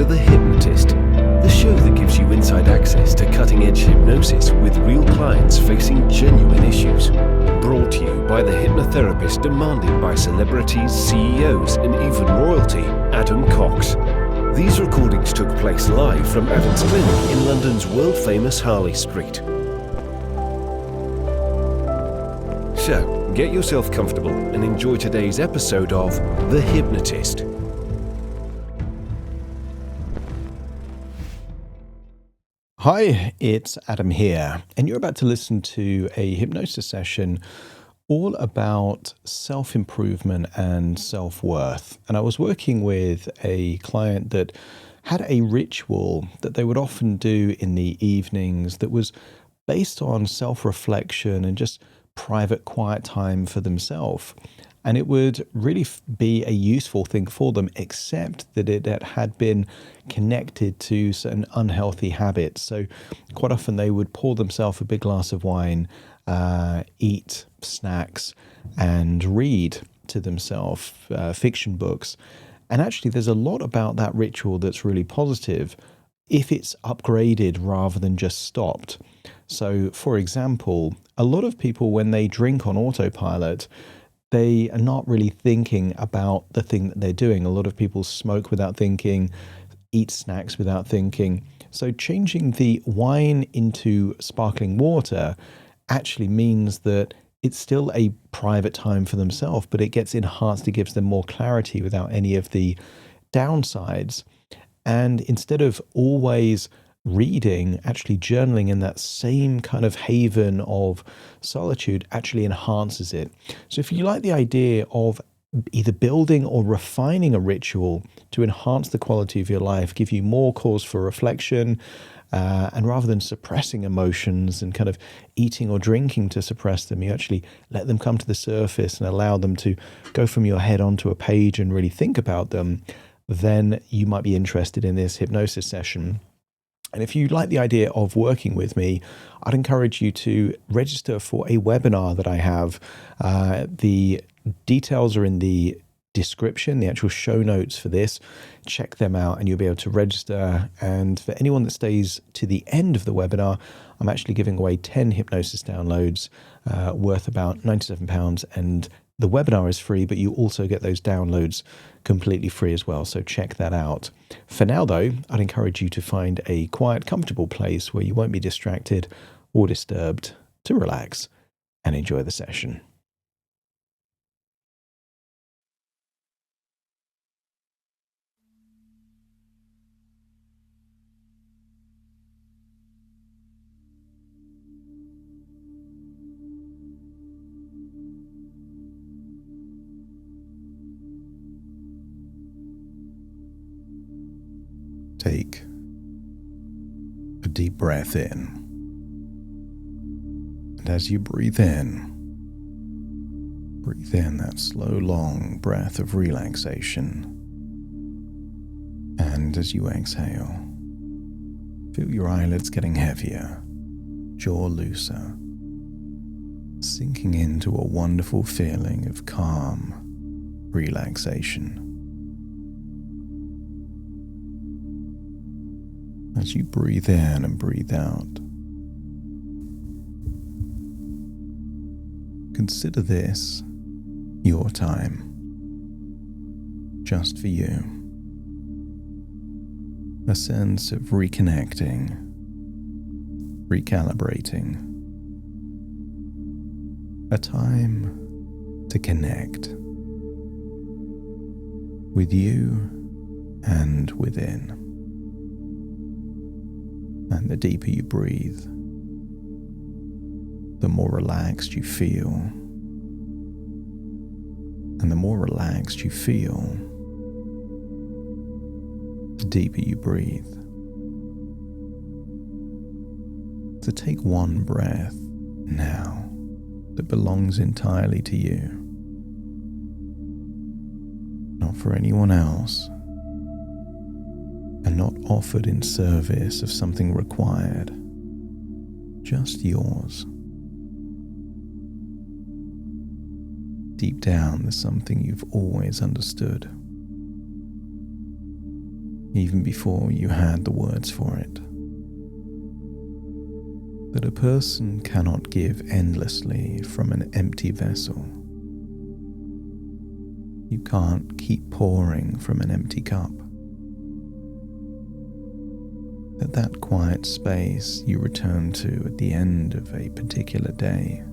to The Hypnotist, the show that gives you inside access to cutting-edge hypnosis with real clients facing genuine issues. Brought to you by the hypnotherapist demanded by celebrities, CEOs, and even royalty, Adam Cox. These recordings took place live from Adam's clinic in London's world-famous Harley Street. So, get yourself comfortable and enjoy today's episode of The Hypnotist. Hi, it's Adam here, and you're about to listen to a hypnosis session all about self-improvement and self-worth. And I was working with a client that had a ritual that they would often do in the evenings that was based on self-reflection and just private quiet time for themselves. And it would really be a useful thing for them, except that it had been connected to certain unhealthy habits. So quite often they would pour themselves a big glass of wine, eat snacks, and read to themselves fiction books. And actually there's a lot about that ritual that's really positive if it's upgraded rather than just stopped. So for example, a lot of people, when they drink on autopilot, they are not really thinking about the thing that they're doing. A lot of people smoke without thinking, eat snacks without thinking. So changing the wine into sparkling water actually means that it's still a private time for themselves, but it gets enhanced. It gives them more clarity without any of the downsides. And instead of always reading, actually journaling in that same kind of haven of solitude actually enhances it. So if you like the idea of either building or refining a ritual to enhance the quality of your life, give you more cause for reflection, and rather than suppressing emotions and kind of eating or drinking to suppress them, you actually let them come to the surface and allow them to go from your head onto a page and really think about them, then you might be interested in this hypnosis session. And if you like the idea of working with me, I'd encourage you to register for a webinar that I have. The details are in the description, the actual show notes for this. Check them out and you'll be able to register. And for anyone that stays to the end of the webinar, I'm actually giving away 10 hypnosis downloads worth about £97. And the webinar is free, but you also get those downloads completely free as well. So check that out. For now, though, I'd encourage you to find a quiet, comfortable place where you won't be distracted or disturbed to relax and enjoy the session. Take a deep breath in, and as you breathe in that slow, long breath of relaxation. And as you exhale, feel your eyelids getting heavier, jaw looser, sinking into a wonderful feeling of calm relaxation. As you breathe in and breathe out, consider this your time, just for you. A sense of reconnecting, recalibrating. A time to connect with you and within. And the deeper you breathe, the more relaxed you feel. And the more relaxed you feel, the deeper you breathe. So take one breath now that belongs entirely to you, not for anyone else, and not offered in service of something required, just yours. Deep down, there's something you've always understood. even before you had the words for it. That a person cannot give endlessly from an empty vessel. You can't keep pouring from an empty cup. That quiet space you return to at the end of a particular day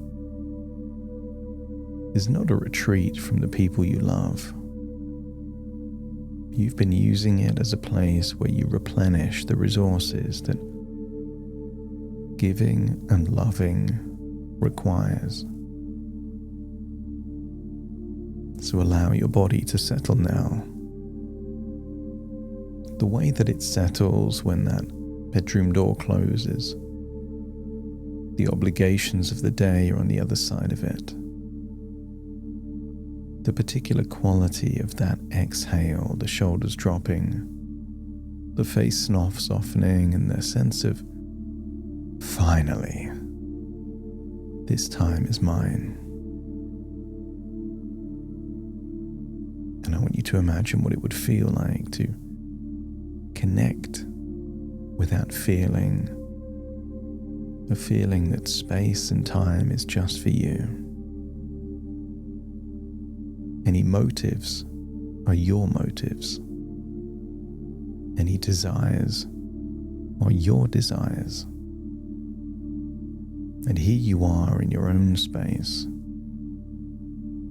is not a retreat from the people you love. You've been using it as a place where you replenish the resources that giving and loving requires. So allow your body to settle now. The way that it settles when that bedroom door closes. The obligations of the day are on the other side of it. The particular quality of that exhale, the shoulders dropping, the face softening, and the sense of, finally, this time is mine. And I want you to imagine what it would feel like to connect with that feeling, a feeling that space and time is just for you. Any motives are your motives. Any desires are your desires. And here you are in your own space.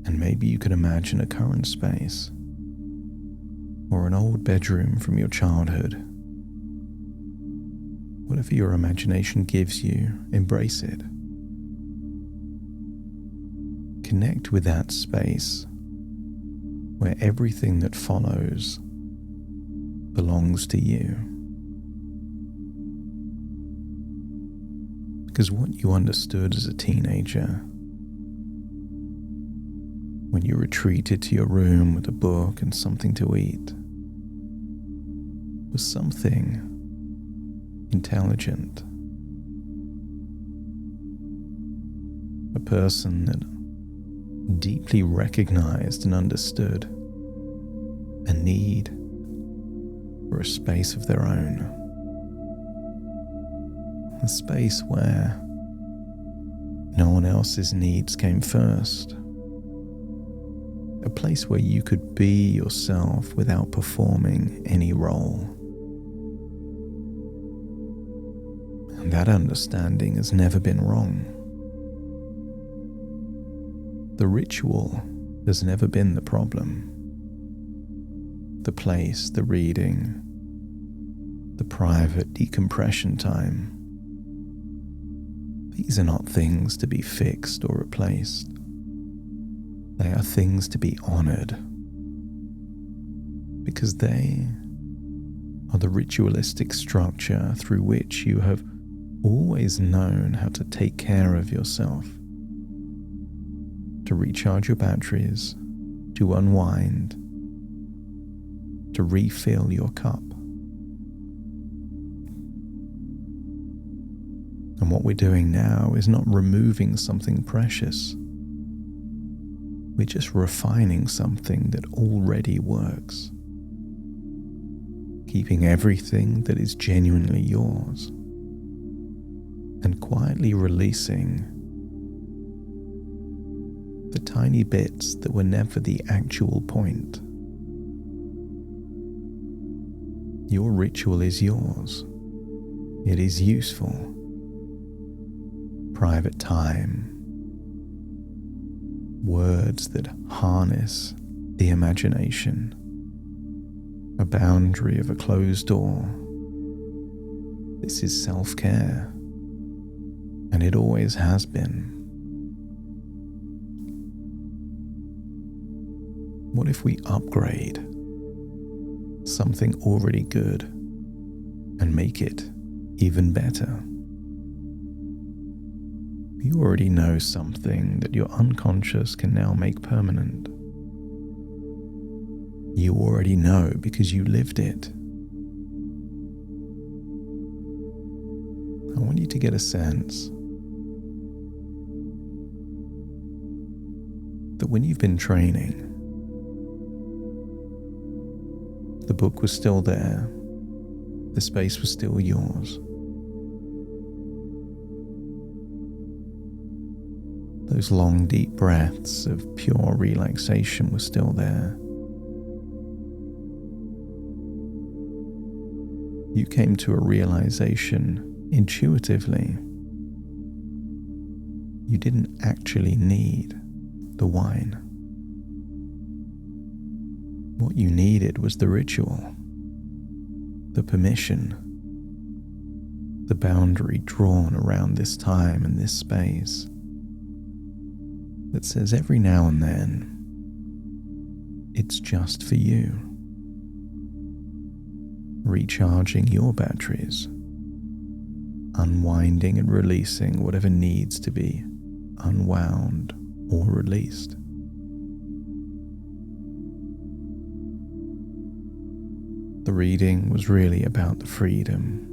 And maybe you can imagine a current space or an old bedroom from your childhood. Whatever your imagination gives you, embrace it. Connect with that space where everything that follows belongs to you. Because what you understood as a teenager, when you retreated to your room with a book and something to eat, was something intelligent. A person that deeply recognized and understood a need for a space of their own. A space where no one else's needs came first. A place where you could be yourself without performing any role. And that understanding has never been wrong. The ritual has never been the problem. The place, the reading, the private decompression time. These are not things to be fixed or replaced. They are things to be honored, because they are the ritualistic structure through which you have always known how to take care of yourself, to recharge your batteries, to unwind, to refill your cup. And what we're doing now is not removing something precious. We're just refining something that already works. Keeping everything that is genuinely yours. And quietly releasing the tiny bits that were never the actual point. Your ritual is yours. It is useful. Private time. Words that harness the imagination. A boundary of a closed door. This is self-care. And it always has been. What if we upgrade something already good and make it even better? You already know something that your unconscious can now make permanent. You already know because you lived it. I want you to get a sense that when you've been training, the book was still there, The space was still yours. Those long, deep breaths of pure relaxation were still there. You came to a realization intuitively. You didn't actually need the wine. What you needed was the ritual, the permission, the boundary drawn around this time and this space that says every now and then, it's just for you. Recharging your batteries, unwinding and releasing whatever needs to be unwound or released. The reading was really about the freedom.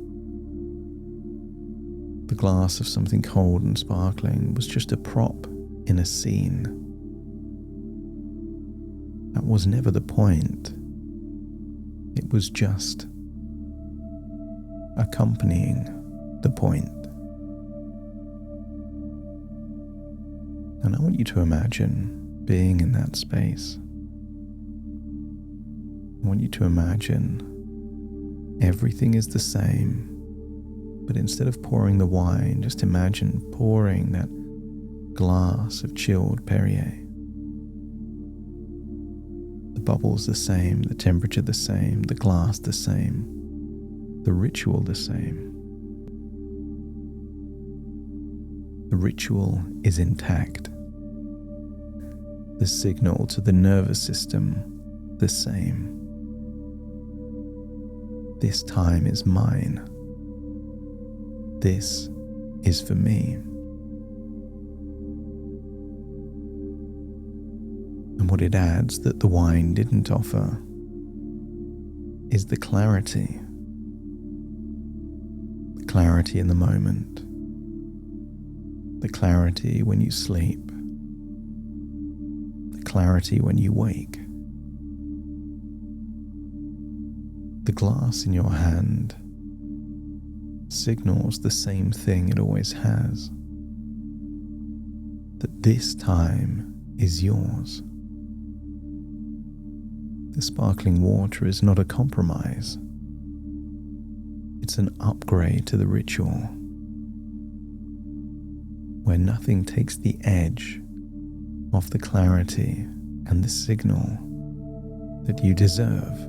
The glass of something cold and sparkling was just a prop in a scene. That was never the point. It was just accompanying the point. And I want you to imagine being in that space. I want you to imagine everything is the same, but instead of pouring the wine, just imagine pouring that glass of chilled Perrier. The bubbles the same, the temperature the same, the glass the same, the ritual the same. The ritual is intact. The signal to the nervous system the same. This time is mine. This is for me. And what it adds that the wine didn't offer is the clarity. The clarity in the moment. The clarity when you sleep. The clarity when you wake. The glass in your hand signals the same thing it always has. That this time is yours. The sparkling water is not a compromise. It's an upgrade to the ritual, where nothing takes the edge off the clarity and the signal that you deserve.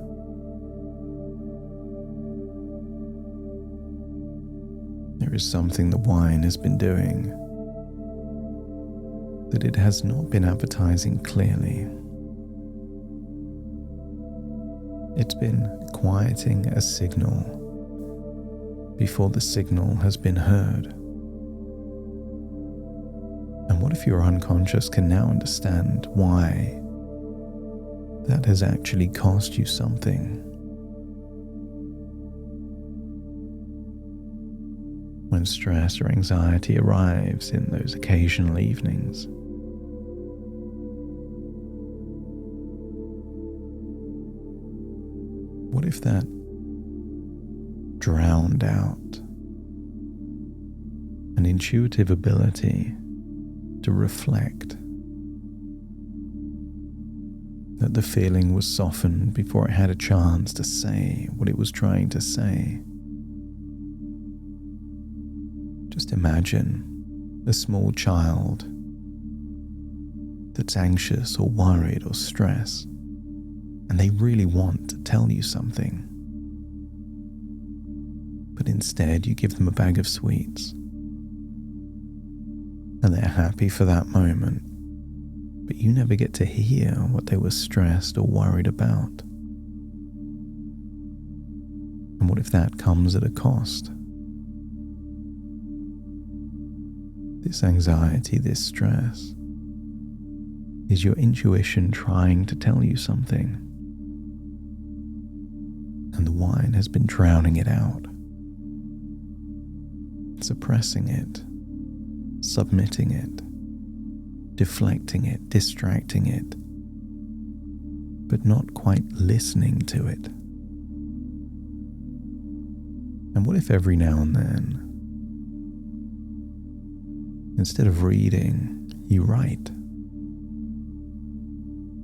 There is something the wine has been doing that it has not been advertising clearly. It's been quieting a signal before the signal has been heard. And what if your unconscious can now understand why that has actually cost you something? When stress or anxiety arrives in those occasional evenings, what if that drowned out an intuitive ability to reflect, that the feeling was softened before it had a chance to say what it was trying to say? Just imagine a small child that's anxious or worried or stressed, and they really want to tell you something. But instead you give them a bag of sweets, and they're happy for that moment, but you never get to hear what they were stressed or worried about. And what if that comes at a cost? This anxiety, this stress, is your intuition trying to tell you something, and the wine has been drowning it out, suppressing it, submitting it, deflecting it, distracting it, but not quite listening to it. And what if every now and then, instead of reading, you write?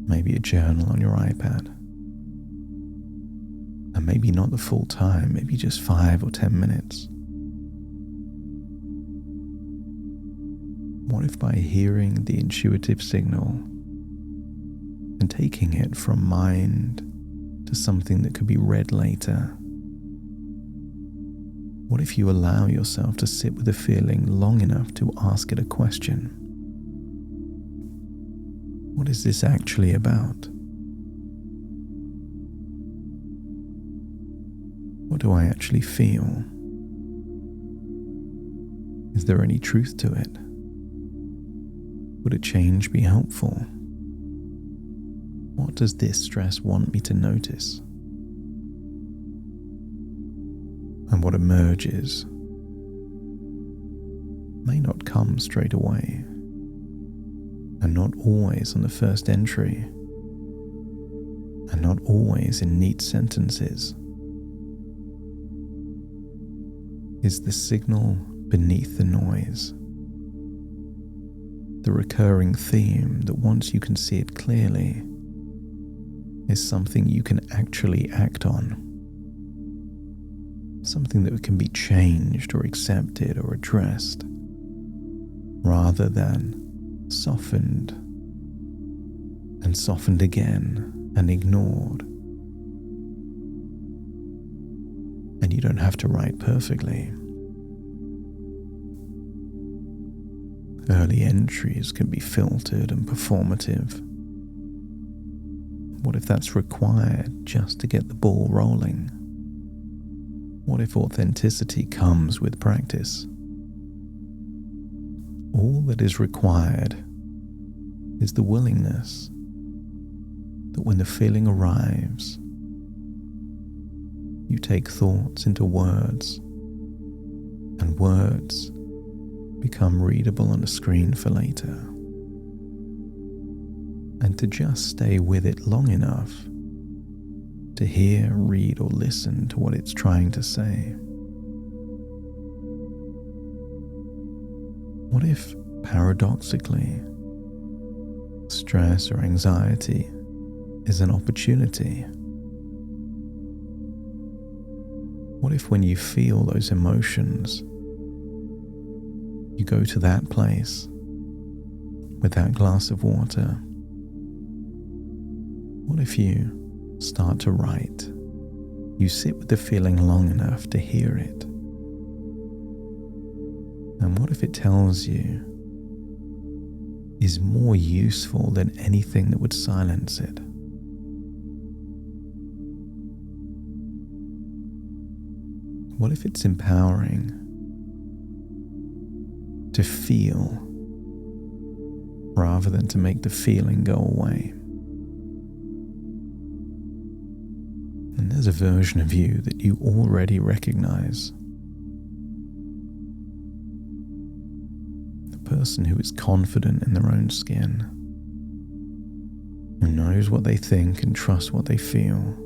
Maybe a journal on your iPad. And maybe not the full time, maybe just 5 or 10 minutes. What if by hearing the intuitive signal and taking it from mind to something that could be read later, what if you allow yourself to sit with a feeling long enough to ask it a question? What is this actually about? What do I actually feel? Is there any truth to it? Would a change be helpful? What does this stress want me to notice? And what emerges may not come straight away, and not always on the first entry, and not always in neat sentences. Is the signal beneath the noise, the recurring theme that once you can see it clearly is something you can actually act on, something that can be changed or accepted or addressed, rather than softened and softened again and ignored. And you don't have to write perfectly. Early entries can be filtered and performative. What if that's required just to get the ball rolling? What if authenticity comes with practice? All that is required is the willingness that when the feeling arrives, you take thoughts into words, and words become readable on a screen for later. And to just stay with it long enough to hear, read, or listen to what it's trying to say. What if, paradoxically, stress or anxiety is an opportunity? What if when you feel those emotions, you go to that place with that glass of water? What if you start to write? You sit with the feeling long enough to hear it. And what if it tells you is more useful than anything that would silence it? What if it's empowering to feel rather than to make the feeling go away? And there's a version of you that you already recognize. The person who is confident in their own skin, who knows what they think and trusts what they feel,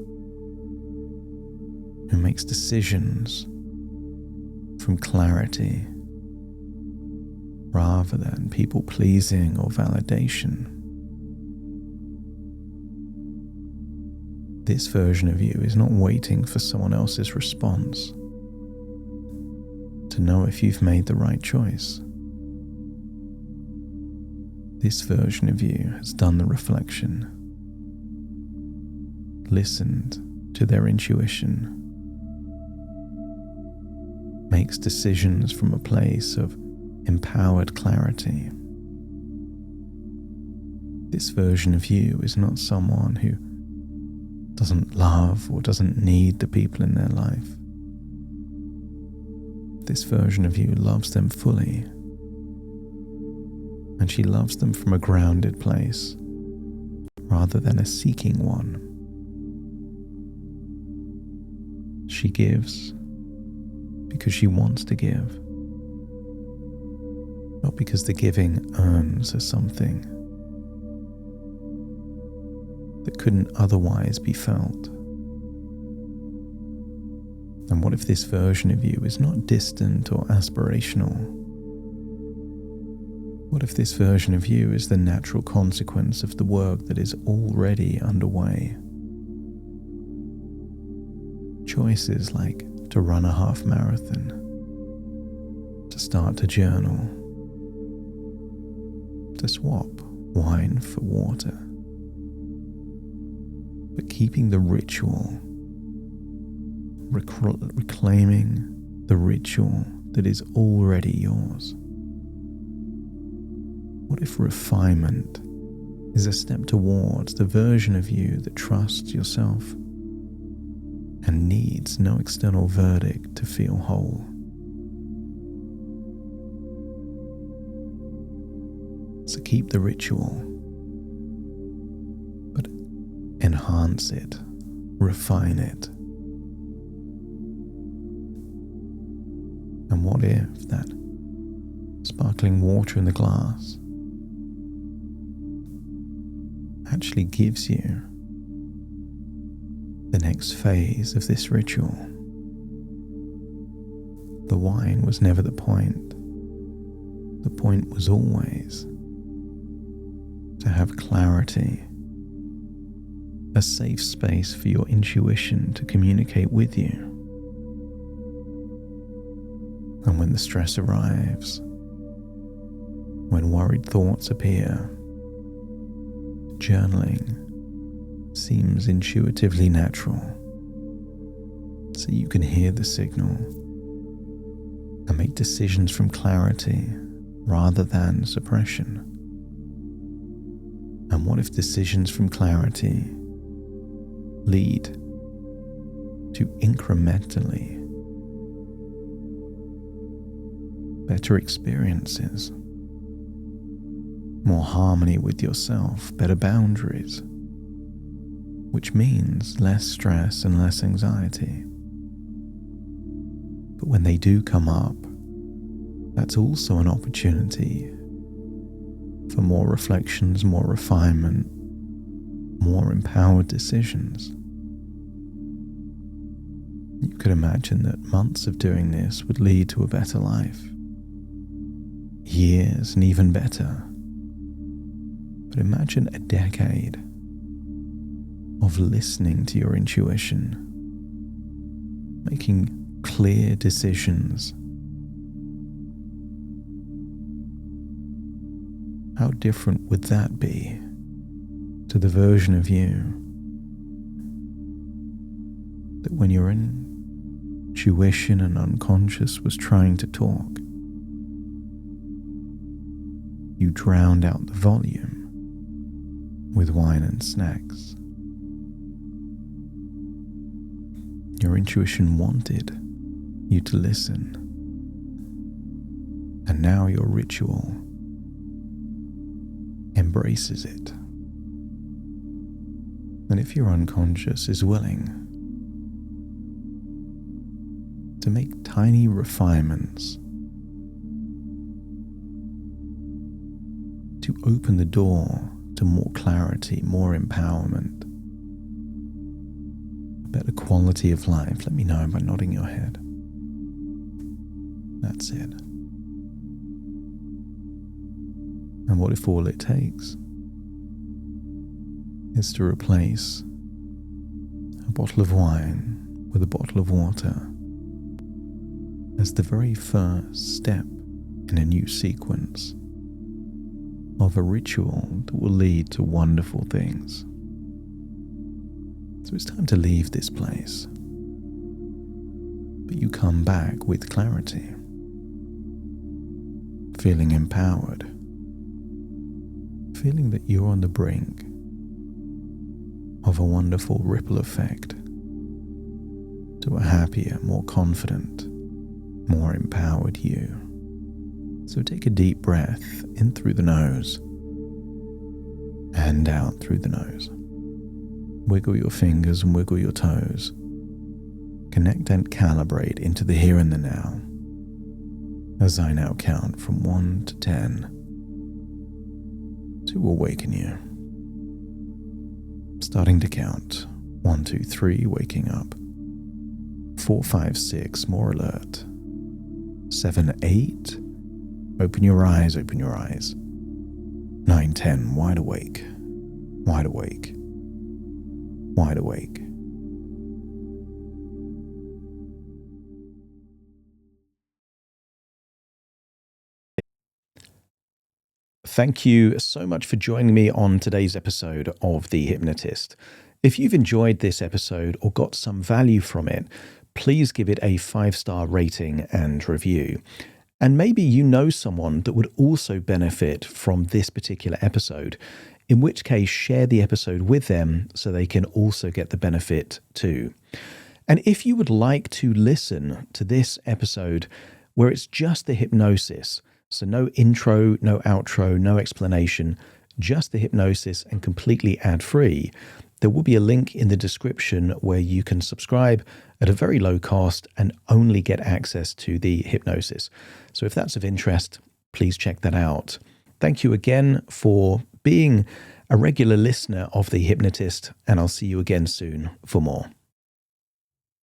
who makes decisions from clarity rather than people pleasing or validation. This version of you is not waiting for someone else's response to know if you've made the right choice. This version of you has done the reflection, listened to their intuition, makes decisions from a place of empowered clarity. This version of you is not someone who doesn't love or doesn't need the people in their life. This version of you loves them fully, and she loves them from a grounded place rather than a seeking one. She gives because she wants to give, not because the giving earns her something that couldn't otherwise be felt. And what if this version of you is not distant or aspirational? What if this version of you is the natural consequence of the work that is already underway? Choices like to run a half marathon, to start to journal, to swap wine for water, but keeping the ritual, reclaiming the ritual that is already yours. What if refinement is a step towards the version of you that trusts yourself and needs no external verdict to feel whole? So keep the ritual, but enhance it, refine it. And what if that sparkling water in the glass actually gives you the next phase of this ritual? The wine was never the point. The point was always to have clarity, a safe space for your intuition to communicate with you. And when the stress arrives, when worried thoughts appear, journaling seems intuitively natural, so you can hear the signal and make decisions from clarity rather than suppression. And what if decisions from clarity lead to incrementally better experiences, more harmony with yourself, better boundaries, which means less stress and less anxiety? But when they do come up, that's also an opportunity for more reflections, more refinement, more empowered decisions. You could imagine that months of doing this would lead to a better life, years and even better. But imagine a decade of listening to your intuition, making clear decisions. How different would that be to the version of you that when your intuition and unconscious was trying to talk, you drowned out the volume with wine and snacks? Your intuition wanted you to listen, and now your ritual embraces it. And if your unconscious is willing to make tiny refinements to open the door to more clarity, more empowerment, a better quality of life, let me know by nodding your head. That's it. And what if all it takes is to replace a bottle of wine with a bottle of water as the very first step in a new sequence of a ritual that will lead to wonderful things? So it's time to leave this place, but you come back with clarity, feeling empowered, feeling that you're on the brink of a wonderful ripple effect to a happier, more confident, more empowered you. So take a deep breath in through the nose and out through the nose. Wiggle your fingers and wiggle your toes. Connect and calibrate into the here and the now as I now count from 1 to 10 to awaken you. Starting to count. 1, 2, 3, waking up. 4, 5, 6, more alert. 7, 8. Open your eyes, open your eyes. 9, 10, wide awake, wide awake, wide awake. Thank you so much for joining me on today's episode of The Hypnotist. If you've enjoyed this episode or got some value from it, please give it a 5-star rating and review. And maybe you know someone that would also benefit from this particular episode, in which case share the episode with them so they can also get the benefit too. And if you would like to listen to this episode where it's just the hypnosis, so no intro, no outro, no explanation, just the hypnosis and completely ad-free, there will be a link in the description where you can subscribe at a very low cost and only get access to the hypnosis. So if that's of interest, please check that out. Thank you again for being a regular listener of The Hypnotist, and I'll see you again soon for more.